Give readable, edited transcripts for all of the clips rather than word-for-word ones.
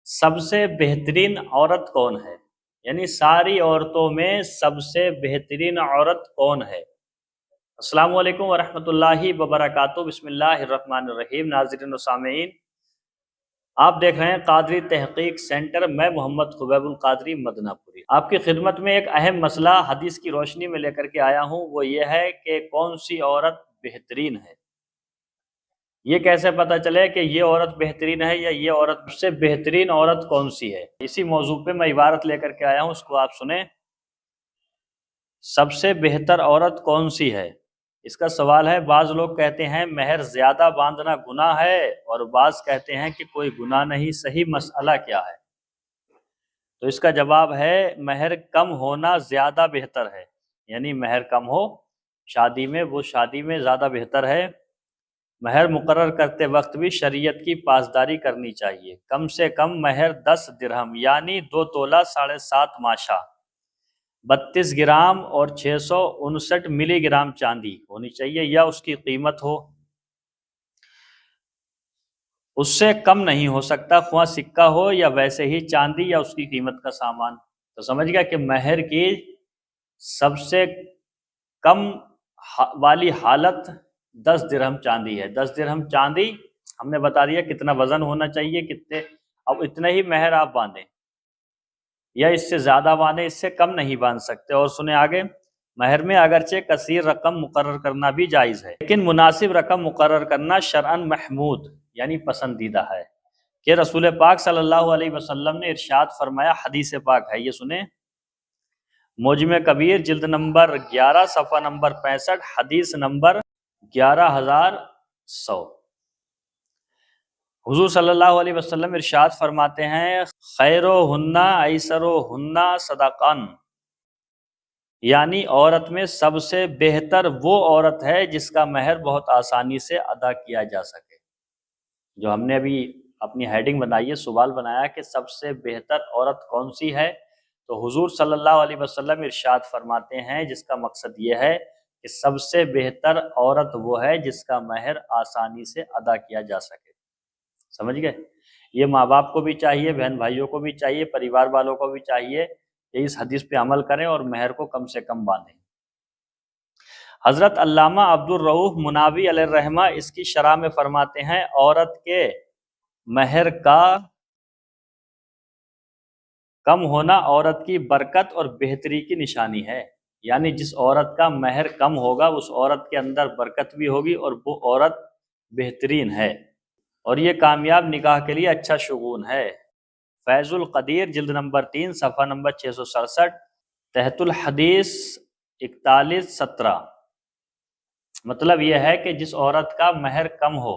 سب سے بہترین عورت کون ہے؟ یعنی ساری عورتوں میں سب سے بہترین عورت کون ہے؟ السلام علیکم ورحمۃ اللہ وبرکاتہ۔ بسم اللہ الرحمن الرحیم۔ ناظرین و سامعین، آپ دیکھ رہے ہیں قادری تحقیق سینٹر، میں محمد خبیب القادری مدنہ پوری آپ کی خدمت میں ایک اہم مسئلہ حدیث کی روشنی میں لے کر کے آیا ہوں، وہ یہ ہے کہ کون سی عورت بہترین ہے۔ یہ کیسے پتہ چلے کہ یہ عورت بہترین ہے یا یہ عورت سے بہترین عورت کون سی ہے؟ اسی موضوع پہ میں عبارت لے کر کے آیا ہوں، اس کو آپ سنیں۔ سب سے بہتر عورت کون سی ہے؟ اس کا سوال ہے۔ بعض لوگ کہتے ہیں مہر زیادہ باندھنا گناہ ہے، اور بعض کہتے ہیں کہ کوئی گناہ نہیں، صحیح مسئلہ کیا ہے؟ تو اس کا جواب ہے مہر کم ہونا زیادہ بہتر ہے۔ یعنی مہر کم ہو شادی میں، وہ شادی میں زیادہ بہتر ہے۔ مہر مقرر کرتے وقت بھی شریعت کی پاسداری کرنی چاہیے۔ کم سے کم مہر 10 درہم یعنی 2 تولہ 7.5 ماشا، 32 گرام اور 659 ملی گرام چاندی ہونی چاہیے، یا اس کی قیمت ہو۔ اس سے کم نہیں ہو سکتا، خواہ سکہ ہو یا ویسے ہی چاندی یا اس کی قیمت کا سامان۔ تو سمجھ گیا کہ مہر کی سب سے کم والی حالت 10 درہم چاندی ہے۔ 10 درہم چاندی ہم نے بتا دیا کتنا وزن ہونا چاہیے، کتنے، اب اتنے ہی مہر آپ باندھیں، یا اس سے زیادہ باندھیں، اس سے کم نہیں باندھ سکتے۔ اور سنیں آگے، مہر میں اگرچہ کثیر رقم مقرر کرنا بھی جائز ہے، لیکن مناسب رقم مقرر کرنا شرعاً محمود یعنی پسندیدہ ہے، کہ رسول پاک صلی اللہ علیہ وسلم نے ارشاد فرمایا، حدیث پاک ہے، یہ سنیں، معجم کبیر جلد نمبر 11 صفحہ نمبر 65 حدیث نمبر 11100۔ حضور صلی اللہ علیہ وسلم ارشاد فرماتے ہیں، خیرہن ایسرہن صدقاً، یعنی عورت میں سب سے بہتر وہ عورت ہے جس کا مہر بہت آسانی سے ادا کیا جا سکے۔ جو ہم نے ابھی اپنی ہیڈنگ بنائی ہے، سوال بنایا کہ سب سے بہتر عورت کون سی ہے، تو حضور صلی اللہ علیہ وسلم ارشاد فرماتے ہیں جس کا مقصد یہ ہے کہ سب سے بہتر عورت وہ ہے جس کا مہر آسانی سے ادا کیا جا سکے۔ سمجھ گئے؟ یہ ماں باپ کو بھی چاہیے، بہن بھائیوں کو بھی چاہیے، پریوار والوں کو بھی چاہیے کہ اس حدیث پہ عمل کریں اور مہر کو کم سے کم باندھیں۔ حضرت علامہ عبد الرؤف مناوی علیہ الرحمہ اس کی شرح میں فرماتے ہیں، عورت کے مہر کا کم ہونا عورت کی برکت اور بہتری کی نشانی ہے۔ یعنی جس عورت کا مہر کم ہوگا اس عورت کے اندر برکت بھی ہوگی اور وہ عورت بہترین ہے، اور یہ کامیاب نکاح کے لیے اچھا شگون ہے۔ فیض القدیر جلد نمبر 3 صفحہ نمبر 667 تحت الحدیث 4117۔ مطلب یہ ہے کہ جس عورت کا مہر کم ہو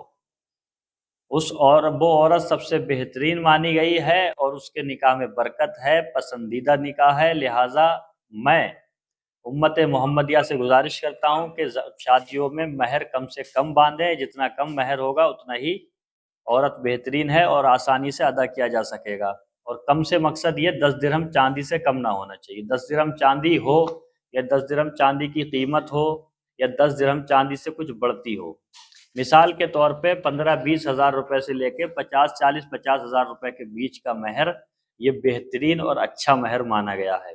وہ عورت سب سے بہترین مانی گئی ہے، اور اس کے نکاح میں برکت ہے، پسندیدہ نکاح ہے۔ لہٰذا میں امت محمدیہ سے گزارش کرتا ہوں کہ شادیوں میں مہر کم سے کم باندھیں، جتنا کم مہر ہوگا اتنا ہی عورت بہترین ہے اور آسانی سے ادا کیا جا سکے گا۔ اور کم سے مقصد یہ 10 درہم چاندی سے کم نہ ہونا چاہیے۔ 10 درہم چاندی ہو یا 10 درہم چاندی کی قیمت ہو یا 10 درہم چاندی سے کچھ بڑھتی ہو۔ مثال کے طور پہ 15-20 ہزار روپے سے لے کے 50 ہزار روپے کے بیچ کا مہر یہ بہترین اور اچھا مہر مانا گیا ہے۔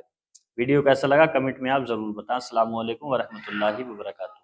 ویڈیو کیسا لگا کمنٹ میں آپ ضرور بتائیں۔ السلام علیکم ورحمۃ اللہ وبرکاتہ۔